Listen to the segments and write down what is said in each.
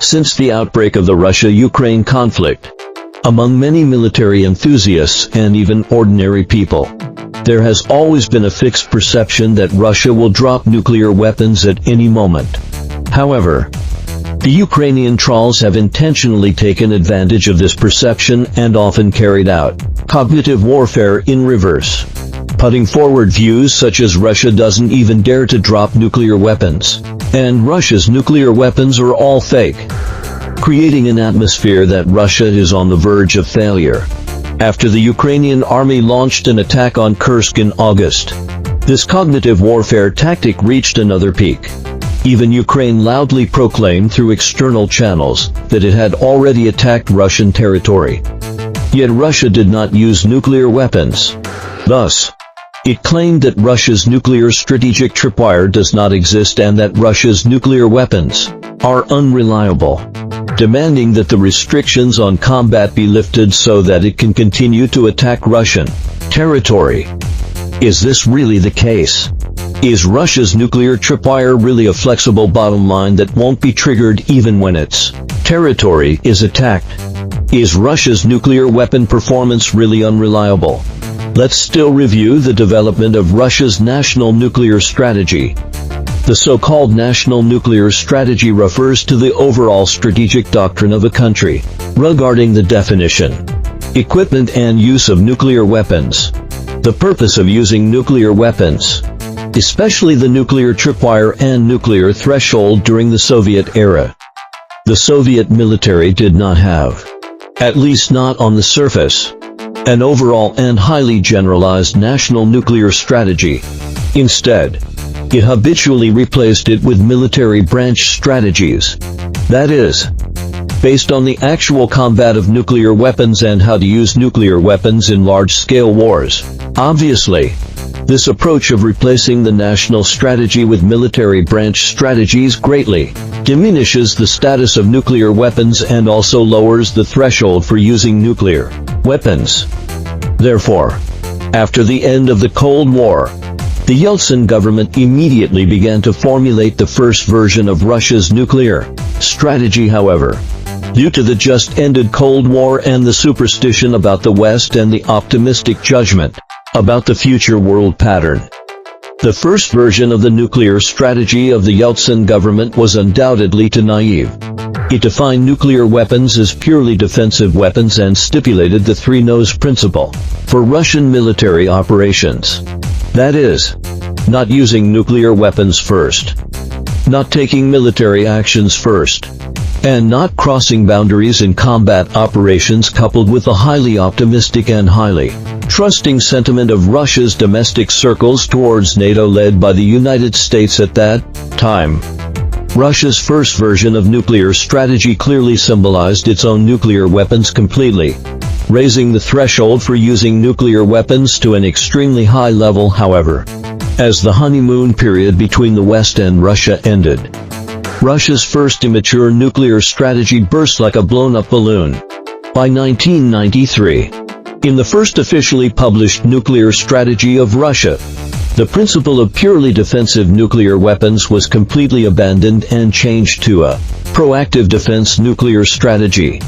Since the outbreak of the Russia-Ukraine conflict, among many military enthusiasts and even ordinary people, there has always been a fixed perception that Russia will drop nuclear weapons at any moment. However, the Ukrainian trolls have intentionally taken advantage of this perception and often carried out cognitive warfare in reverse, putting forward views such as Russia doesn't even dare to drop nuclear weapons, and Russia's nuclear weapons are all fake, creating an atmosphere that Russia is on the verge of failure. After the Ukrainian army launched an attack on Kursk in August, this cognitive warfare tactic reached another peak. Even Ukraine loudly proclaimed through external channels that it had already attacked Russian territory. Yet Russia did not use nuclear weapons. Thus, it claimed that Russia's nuclear strategic tripwire does not exist and that Russia's nuclear weapons are unreliable, demanding that the restrictions on combat be lifted so that it can continue to attack Russian territory. Is this really the case? Is Russia's nuclear tripwire really a flexible bottom line that won't be triggered even when its territory is attacked? Is Russia's nuclear weapon performance really unreliable? Let's still review the development of Russia's national nuclear strategy. The so-called national nuclear strategy refers to the overall strategic doctrine of a country regarding the definition, equipment and use of nuclear weapons. The purpose of using nuclear weapons, especially the nuclear tripwire and nuclear threshold during the Soviet era. The Soviet military did not have, at least not on the surface, an overall and highly generalized national nuclear strategy. Instead, it habitually replaced it with military branch strategies. That is, based on the actual combat of nuclear weapons and how to use nuclear weapons in large-scale wars. Obviously, this approach of replacing the national strategy with military branch strategies greatly diminishes the status of nuclear weapons and also lowers the threshold for using nuclear weapons. Therefore, after the end of the Cold War, the Yeltsin government immediately began to formulate the first version of Russia's nuclear strategy. However, due to the just-ended Cold War and the superstition about the West and the optimistic judgment about the future world pattern, the first version of the nuclear strategy of the Yeltsin government was undoubtedly too naive. It defined nuclear weapons as purely defensive weapons and stipulated the three-nose principle for Russian military operations. That is, not using nuclear weapons first, not taking military actions first, and not crossing boundaries in combat operations, coupled with the highly optimistic and highly trusting sentiment of Russia's domestic circles towards NATO led by the United States at that time. Russia's first version of nuclear strategy clearly symbolized its own nuclear weapons completely, raising the threshold for using nuclear weapons to an extremely high level. However, as the honeymoon period between the West and Russia ended, Russia's first immature nuclear strategy burst like a blown-up balloon. By 1993, in the first officially published nuclear strategy of Russia, the principle of purely defensive nuclear weapons was completely abandoned and changed to a proactive defense nuclear strategy.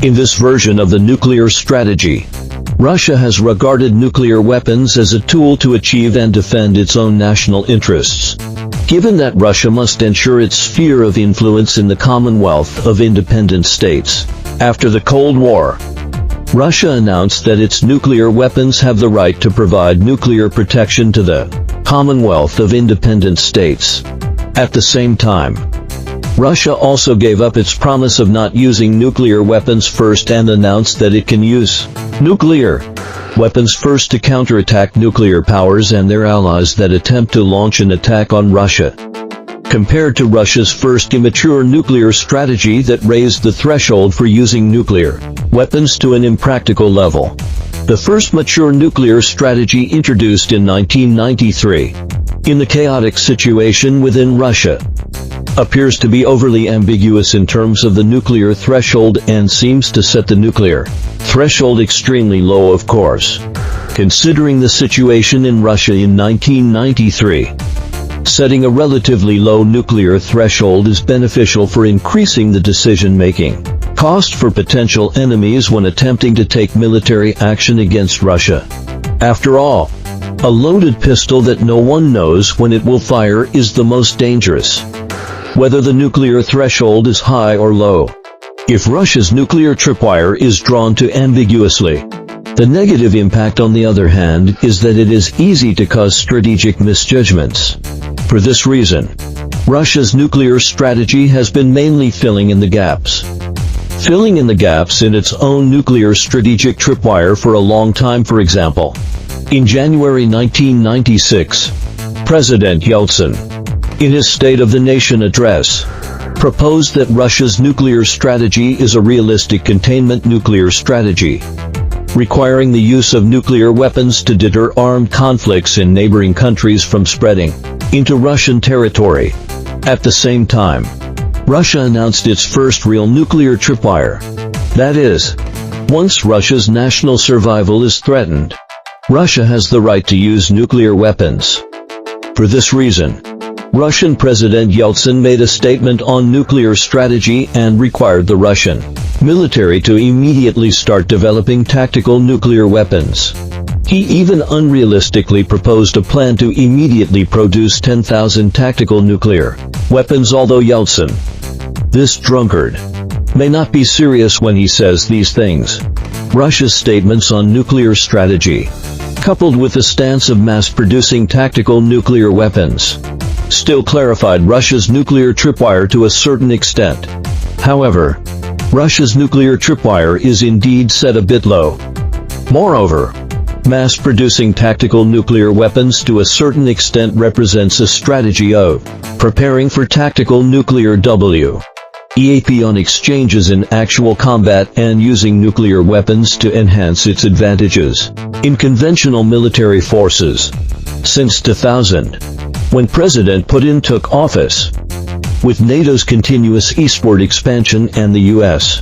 In this version of the nuclear strategy, Russia has regarded nuclear weapons as a tool to achieve and defend its own national interests. Given that Russia must ensure its sphere of influence in the Commonwealth of Independent States, after the Cold War, Russia announced that its nuclear weapons have the right to provide nuclear protection to the Commonwealth of Independent States. At the same time, Russia also gave up its promise of not using nuclear weapons first and announced that it can use nuclear weapons first to counterattack nuclear powers and their allies that attempt to launch an attack on Russia. Compared to Russia's first immature nuclear strategy that raised the threshold for using nuclear weapons to an impractical level, the first mature nuclear strategy introduced in 1993, in the chaotic situation within Russia, appears to be overly ambiguous in terms of the nuclear threshold and seems to set the nuclear threshold extremely low, of course, considering the situation in Russia in 1993. Setting a relatively low nuclear threshold is beneficial for increasing the decision-making cost for potential enemies when attempting to take military action against Russia. After all, a loaded pistol that no one knows when it will fire is the most dangerous, whether the nuclear threshold is high or low. If Russia's nuclear tripwire is drawn too ambiguously, the negative impact on the other hand is that it is easy to cause strategic misjudgments. For this reason, Russia's nuclear strategy has been mainly filling in the gaps. Filling in the gaps in its own nuclear strategic tripwire for a long time. For example, in January 1996, President Yeltsin, in his State of the Nation address, proposed that Russia's nuclear strategy is a realistic containment nuclear strategy, requiring the use of nuclear weapons to deter armed conflicts in neighboring countries from spreading into Russian territory. At the same time, Russia announced its first real nuclear tripwire. That is, once Russia's national survival is threatened, Russia has the right to use nuclear weapons. For this reason, Russian President Yeltsin made a statement on nuclear strategy and required the Russian military to immediately start developing tactical nuclear weapons. He even unrealistically proposed a plan to immediately produce 10,000 tactical nuclear weapons. Although Yeltsin, this drunkard, may not be serious when he says these things, Russia's statements on nuclear strategy, coupled with the stance of mass-producing tactical nuclear weapons, still clarified Russia's nuclear tripwire to a certain extent. However, Russia's nuclear tripwire is indeed set a bit low. Moreover, mass-producing tactical nuclear weapons to a certain extent represents a strategy of preparing for tactical nuclear WEAP on exchanges in actual combat and using nuclear weapons to enhance its advantages in conventional military forces. Since 2000, when President Putin took office, with NATO's continuous eastward expansion and the U.S.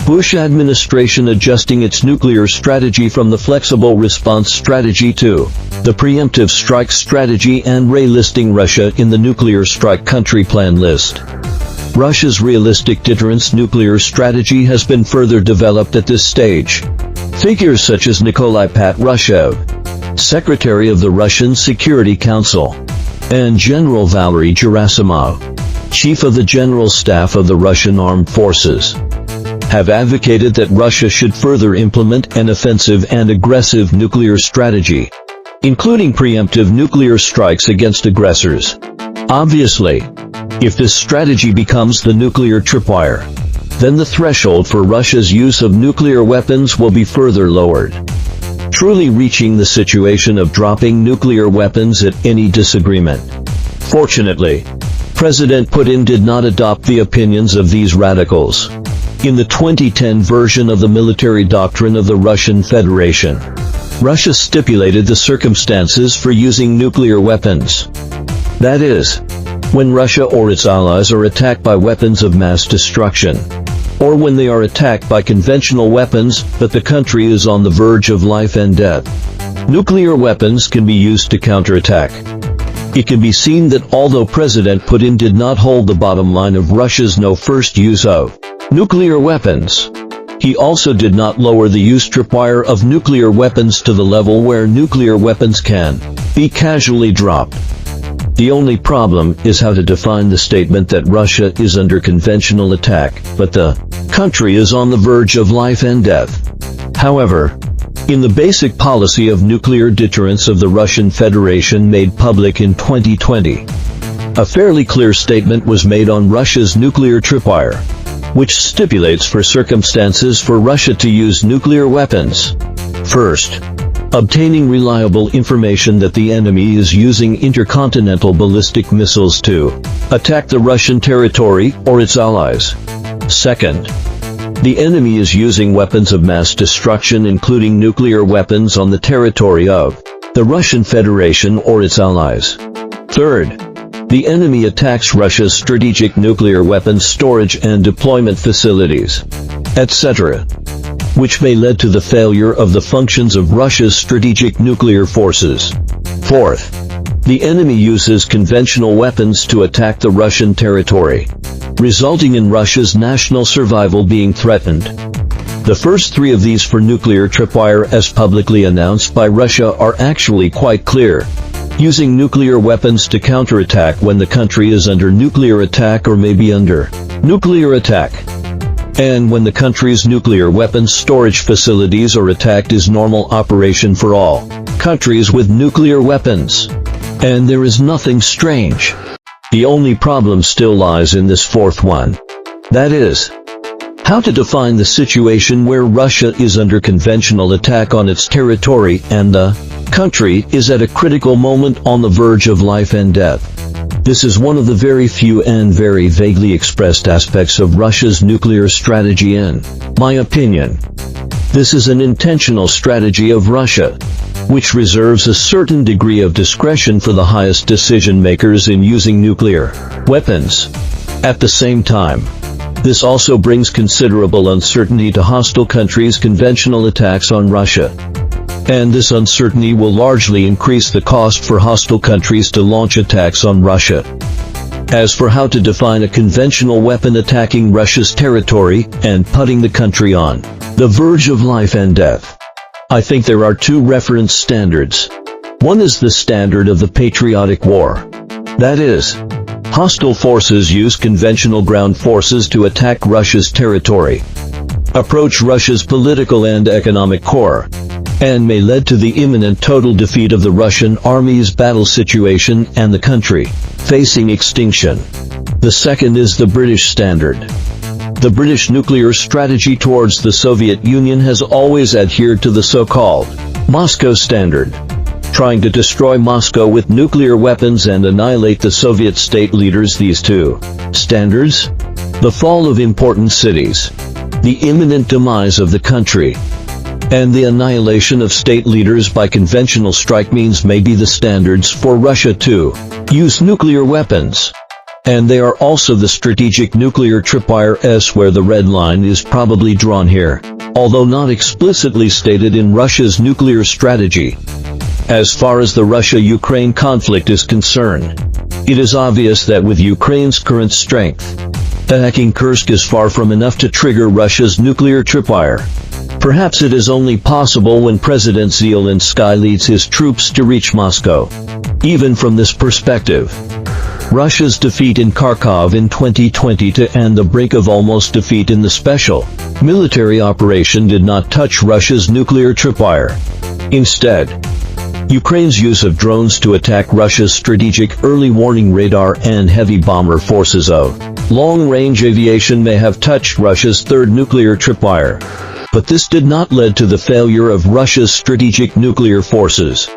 Bush administration adjusting its nuclear strategy from the flexible response strategy to the preemptive strike strategy and listing Russia in the nuclear strike country plan list, Russia's realistic deterrence nuclear strategy has been further developed at this stage. Figures such as Nikolai Patrushev, Secretary of the Russian Security Council, and General Valery Gerasimov, Chief of the General Staff of the Russian Armed Forces, have advocated that Russia should further implement an offensive and aggressive nuclear strategy, including preemptive nuclear strikes against aggressors. Obviously, if this strategy becomes the nuclear tripwire, then the threshold for Russia's use of nuclear weapons will be further lowered, truly reaching the situation of dropping nuclear weapons at any disagreement. Fortunately, President Putin did not adopt the opinions of these radicals. In the 2010 version of the military doctrine of the Russian Federation, Russia stipulated the circumstances for using nuclear weapons. That is, when Russia or its allies are attacked by weapons of mass destruction, or when they are attacked by conventional weapons, but the country is on the verge of life and death. Nuclear weapons can be used to counterattack. It can be seen that although President Putin did not hold the bottom line of Russia's no first use of nuclear weapons, he also did not lower the use tripwire of nuclear weapons to the level where nuclear weapons can be casually dropped. The only problem is how to define the statement that Russia is under conventional attack, but the country is on the verge of life and death. However, in the basic policy of nuclear deterrence of the Russian Federation made public in 2020, a fairly clear statement was made on Russia's nuclear tripwire, which stipulates for circumstances for Russia to use nuclear weapons. First, obtaining reliable information that the enemy is using intercontinental ballistic missiles to attack the Russian territory or its allies. Second, the enemy is using weapons of mass destruction including nuclear weapons on the territory of the Russian Federation or its allies. Third, the enemy attacks Russia's strategic nuclear weapons storage and deployment facilities, etc., which may lead to the failure of the functions of Russia's strategic nuclear forces. Fourth, the enemy uses conventional weapons to attack the Russian territory, resulting in Russia's national survival being threatened. The first three of these for nuclear tripwire as publicly announced by Russia are actually quite clear. Using nuclear weapons to counterattack when the country is under nuclear attack or may be under nuclear attack. And when the country's nuclear weapons storage facilities are attacked is normal operation for all countries with nuclear weapons. And there is nothing strange. The only problem still lies in this fourth one. That is, how to define the situation where Russia is under conventional attack on its territory and the country is at a critical moment on the verge of life and death. This is one of the very few and very vaguely expressed aspects of Russia's nuclear strategy in my opinion. This is an intentional strategy of Russia, which reserves a certain degree of discretion for the highest decision makers in using nuclear weapons. At the same time, this also brings considerable uncertainty to hostile countries' conventional attacks on Russia. And this uncertainty will largely increase the cost for hostile countries to launch attacks on Russia. As for how to define a conventional weapon attacking Russia's territory and putting the country on the verge of life and death, I think there are two reference standards. One is the standard of the patriotic war. That is, hostile forces use conventional ground forces to attack Russia's territory, approach Russia's political and economic core, and may lead to the imminent total defeat of the Russian army's battle situation and the country facing extinction. The second is the British standard. The British nuclear strategy towards the Soviet Union has always adhered to the so-called Moscow standard, trying to destroy Moscow with nuclear weapons and annihilate the Soviet state leaders. These two standards, the fall of important cities, the imminent demise of the country, and the annihilation of state leaders by conventional strike means may be the standards for Russia to use nuclear weapons. And they are also the strategic nuclear tripwire where the red line is probably drawn here, although not explicitly stated in Russia's nuclear strategy. As far as the Russia-Ukraine conflict is concerned, it is obvious that with Ukraine's current strength, attacking Kursk is far from enough to trigger Russia's nuclear tripwire. Perhaps it is only possible when President Zelensky leads his troops to reach Moscow. Even from this perspective, Russia's defeat in Kharkov in 2020 and the brink of almost defeat in the special military operation did not touch Russia's nuclear tripwire. Instead, Ukraine's use of drones to attack Russia's strategic early warning radar and heavy bomber forces of long-range aviation may have touched Russia's third nuclear tripwire. But this did not lead to the failure of Russia's strategic nuclear forces.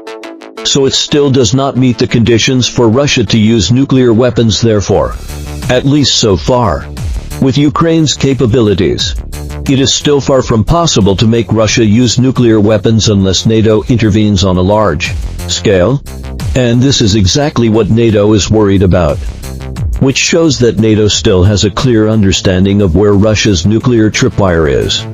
So it still does not meet the conditions for Russia to use nuclear weapons. Therefore, at least so far, with Ukraine's capabilities, it is still far from possible to make Russia use nuclear weapons unless NATO intervenes on a large scale. And this is exactly what NATO is worried about, which shows that NATO still has a clear understanding of where Russia's nuclear tripwire is.